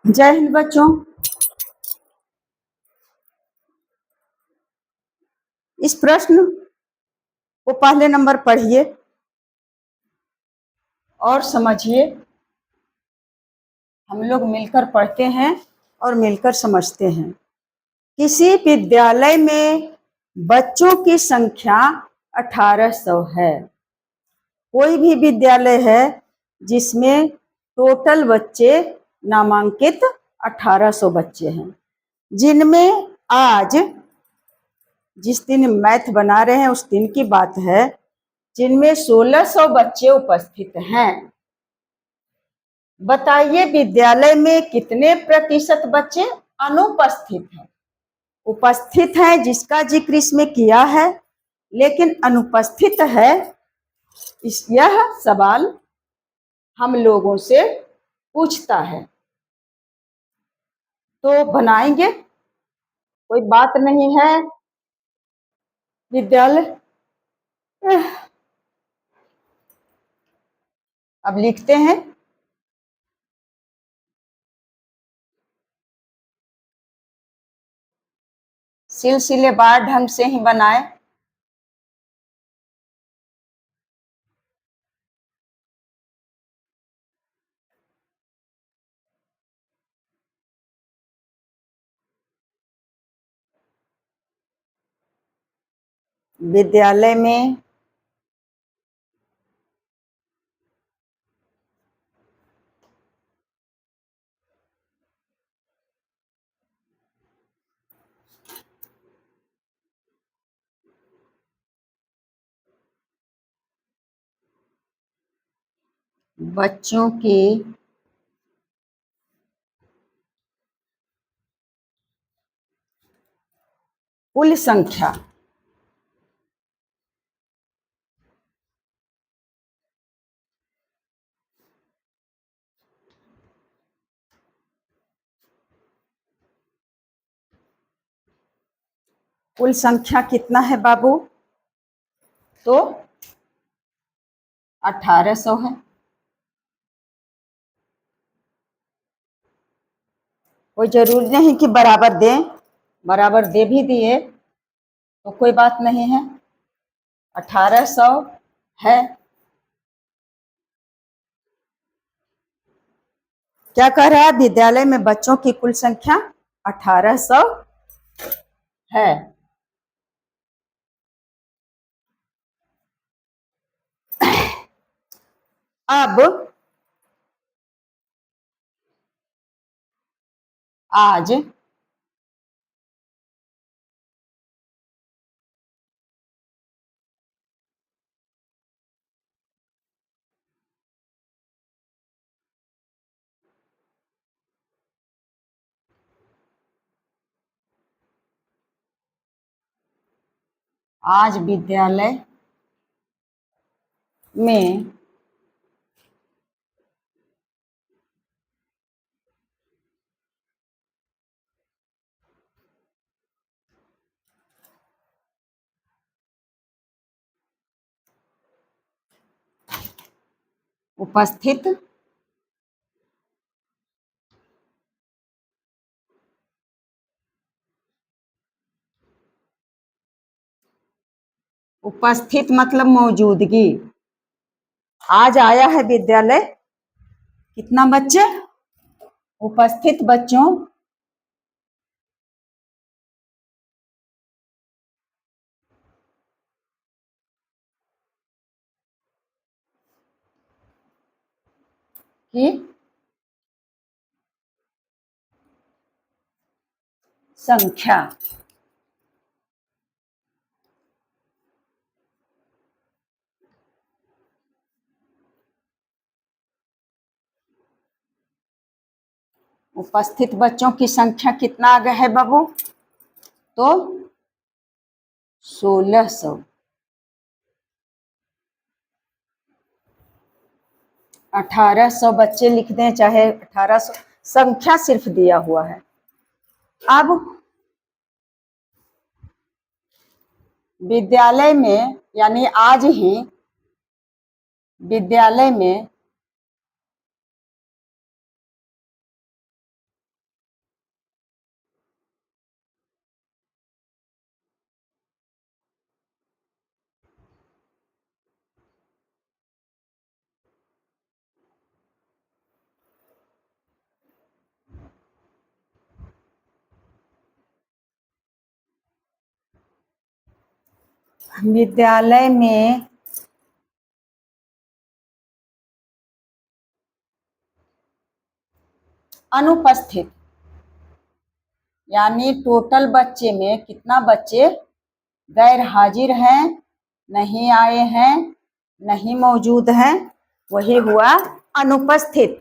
जय हिंद बच्चों। इस प्रश्न को पहले नंबर पढ़िए और समझिए। हम लोग मिलकर पढ़ते हैं और मिलकर समझते हैं। किसी विद्यालय में बच्चों की संख्या 1800 है। कोई भी विद्यालय है जिसमें टोटल बच्चे नामांकित 1800 बच्चे हैं, जिनमें आज जिस दिन मैथ बना रहे हैं उस दिन की बात है, जिनमें 1600 बच्चे उपस्थित हैं। बताइए विद्यालय में कितने प्रतिशत बच्चे अनुपस्थित हैं। उपस्थित है जिसका जिक्र इसमें किया है, लेकिन अनुपस्थित है यह सवाल हम लोगों से पूछता है। तो बनाएंगे, कोई बात नहीं है। विद्यालय अब लिखते हैं। सिलसिलेवार ढंग से ही बनाए। विद्यालय में बच्चों की कुल संख्या कुल संख्या कितना है बाबू? तो 1800 है। कोई जरूरी नहीं कि बराबर दें, बराबर दे भी दिए तो कोई बात नहीं है। 1800 है। क्या कह रहा है? विद्यालय में बच्चों की कुल संख्या 1800 है। अब आज आज विद्यालय में उपस्थित उपस्थित मतलब मौजूदगी। आज आया है विद्यालय कितना बच्चे? उपस्थित बच्चों की संख्या उपस्थित बच्चों की संख्या कितना आ गया है बाबू? तो 1600। 1800 बच्चे लिख दें चाहे 1800, संख्या सिर्फ दिया हुआ है। अब विद्यालय में यानी आज ही विद्यालय में विद्यालय में अनुपस्थित, यानी टोटल बच्चे में कितना बच्चे गैर हाजिर हैं, नहीं आए हैं, नहीं मौजूद हैं, वही हुआ अनुपस्थित।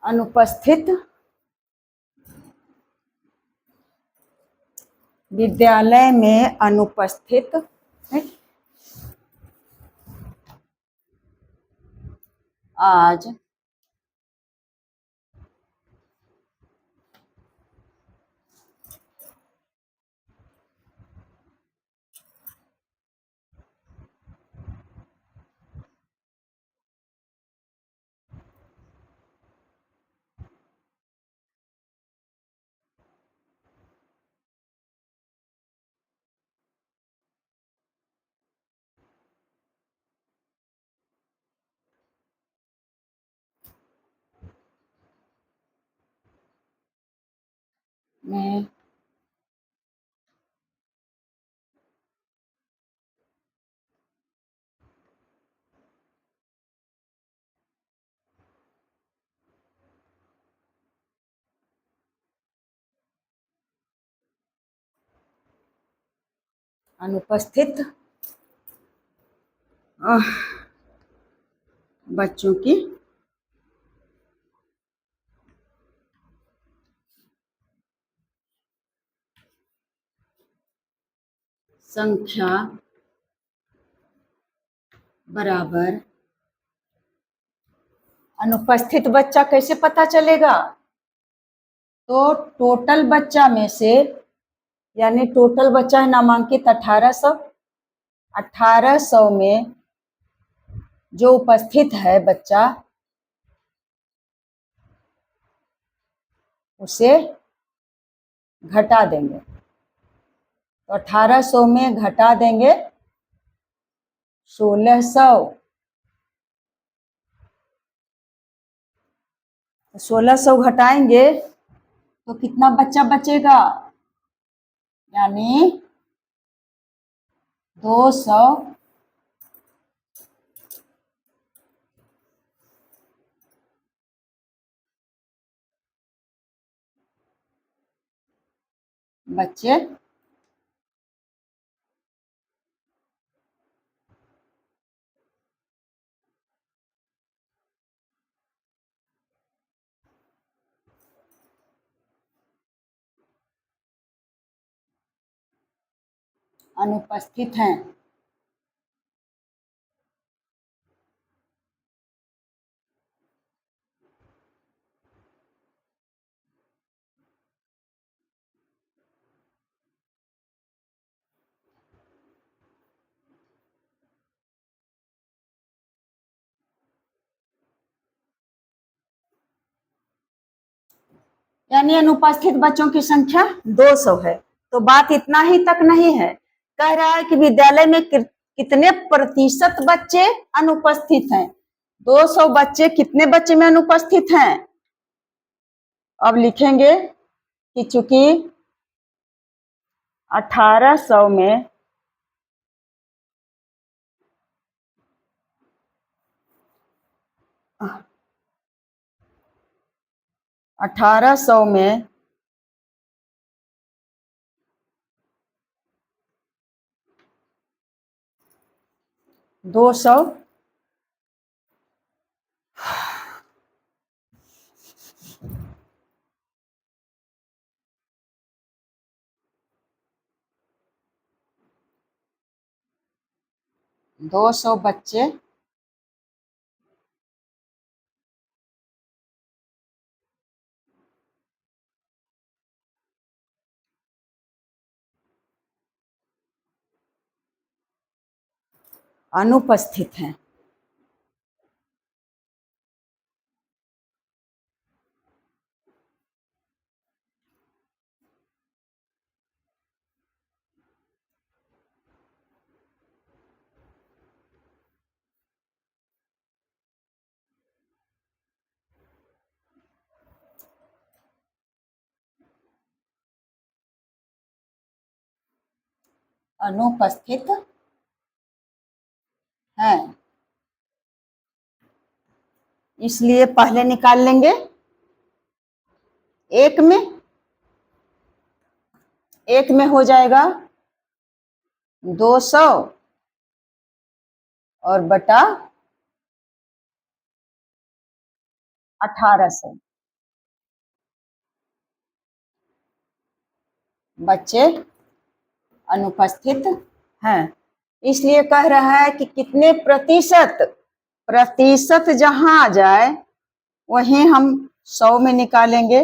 अनुपस्थित विद्यालय में अनुपस्थित आज में अनुपस्थित बच्चों की संख्या बराबर, अनुपस्थित बच्चा कैसे पता चलेगा? तो टोटल बच्चा में से, यानी टोटल बच्चा है नामांकित 1800, 1800 में जो उपस्थित है बच्चा उसे घटा देंगे। तो 1800 में घटा देंगे 1600, 1600 घटाएंगे तो कितना बच्चा बचेगा? यानी 200 बच्चे अनुपस्थित हैं। यानी अनुपस्थित बच्चों की संख्या 200 है। तो बात इतना ही तक नहीं है, कह रहा है कि विद्यालय में कितने प्रतिशत बच्चे अनुपस्थित हैं। 200 बच्चे कितने बच्चे में अनुपस्थित हैं? अब लिखेंगे कि चूंकि 1800 में 1800 में 200 200 बच्चे अनुपस्थित हैं। अनुपस्थित हैं। इसलिए पहले निकाल लेंगे। एक में हो जाएगा 200 और बटा 1800 बच्चे अनुपस्थित हैं। इसलिए कह रहा है कि कितने प्रतिशत, प्रतिशत जहां आ जाए वहीं हम 100 में निकालेंगे।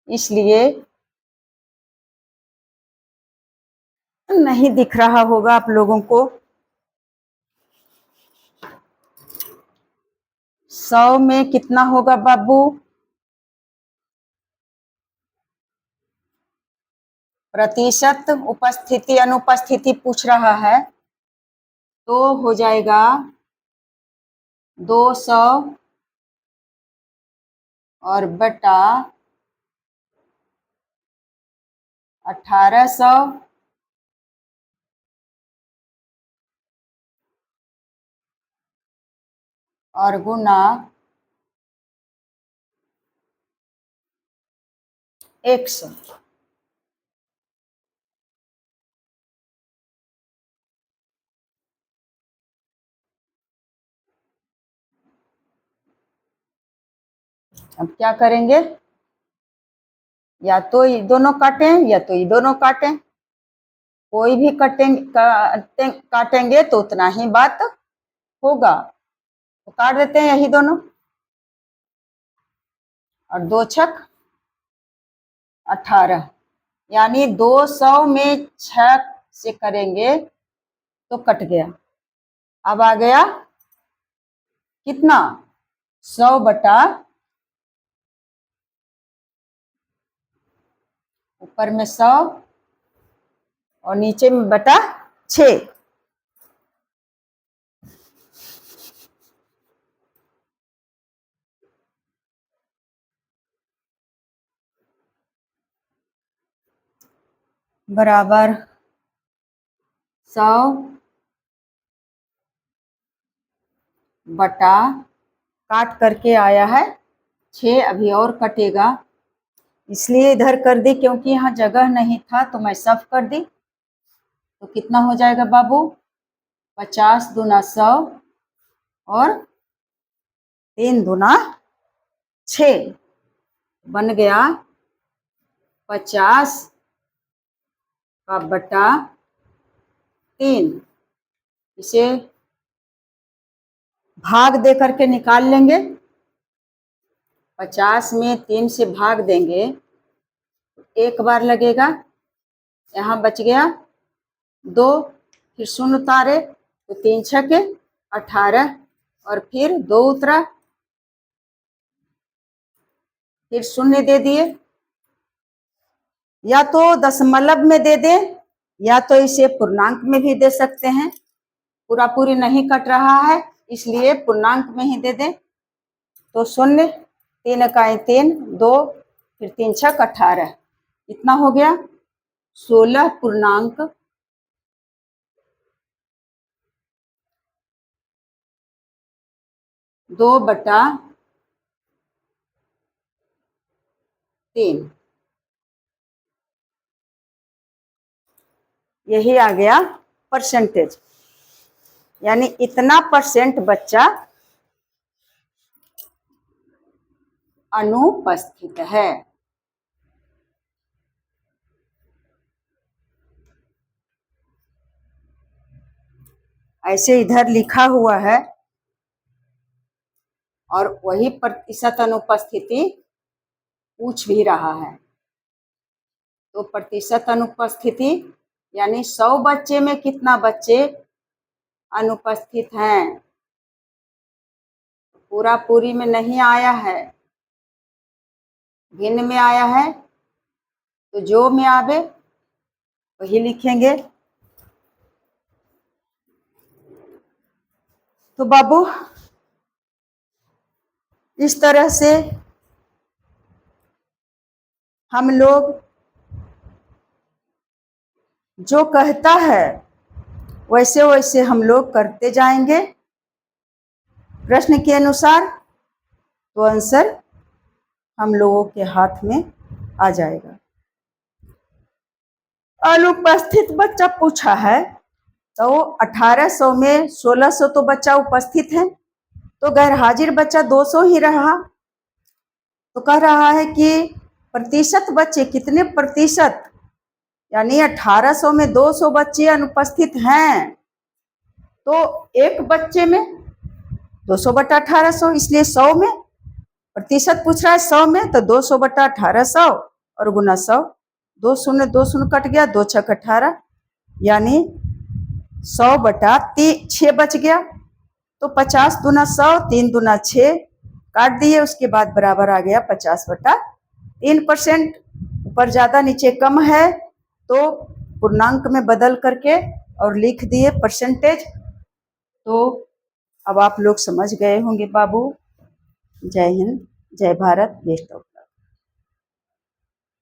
इसलिए नहीं दिख रहा होगा आप लोगों को। 100 में कितना होगा बाबू? प्रतिशत उपस्थिति अनुपस्थिति पूछ रहा है, तो हो जाएगा 200 और बटा 1800 और गुना 100। अब क्या करेंगे? या तो ये दोनों काटें या तो ये दोनों काटें। कोई भी काटेंगे तो उतना ही बात होगा। तो काट देते हैं यही दोनों। और 2 छक 18, यानी 200 में 6 से करेंगे तो कट गया। अब आ गया कितना? 100 बटा, ऊपर में 100 और नीचे में बटा 6। बराबर 100 बटा, काट करके आया है 6, अभी और कटेगा, इसलिए इधर कर दी क्योंकि यहाँ जगह नहीं था तो मैं सब कर दी। तो कितना हो जाएगा बाबू? 50 दूना 100 और 3 दूना 6, बन गया 50 का बटा 3। इसे भाग दे करके निकाल लेंगे। 50 में 3 से भाग देंगे, एक बार लगेगा, यहाँ बच गया 2, फिर शून्य उतारे तो 3 छके 18 और फिर 2 उतरा, फिर शून्य दे दिए। या तो दशमलव में दे दे या तो इसे पूर्णांक में भी दे सकते हैं। पूरा पूरी नहीं कट रहा है इसलिए पूर्णांक में ही दे दें। तो 0, 3 इकाई 3, 2, फिर 3 छक 18, इतना हो गया 16 पूर्णांक 2 बटा 3। यही आ गया परसेंटेज, यानी इतना % बच्चा अनुपस्थित है। ऐसे इधर लिखा हुआ है और वही प्रतिशत अनुपस्थिति पूछ भी रहा है। तो प्रतिशत अनुपस्थिति यानी 100 बच्चे में कितना बच्चे अनुपस्थित हैं। पूरा पूरी में नहीं आया है, भिन्न में आया है, तो जो में आवे वही लिखेंगे। तो बाबू इस तरह से हम लोग जो कहता है वैसे वैसे हम लोग करते जाएंगे प्रश्न के अनुसार, तो आंसर हम लोगों के हाथ में आ जाएगा। अनुपस्थित बच्चा पूछा है, तो 1800 में 1600 तो बच्चा उपस्थित है, तो गैर हाजिर बच्चा 200 ही रहा। तो कह रहा है कि प्रतिशत बच्चे कितने प्रतिशत, यानी 1800 में 200 बच्चे अनुपस्थित हैं, तो एक बच्चे में 200/1800, इसलिए 100 में प्रतिशत पूछ रहा है, 100 में तो 200/1800 और गुना 100, 2 शून्य कट गया, 2 छक 18, यानी 100/6 बच गया। तो 50 दूना 100, 3 दूना 6 काट दिए, उसके बाद बराबर आ गया 50/3%। ऊपर ज़्यादा नीचे कम है तो पूर्णांक में बदल करके और लिख दिए परसेंटेज। तो अब आप लोग समझ गए होंगे बाबू। जय हिंद, जय भारत, बेस्ट ऑफ।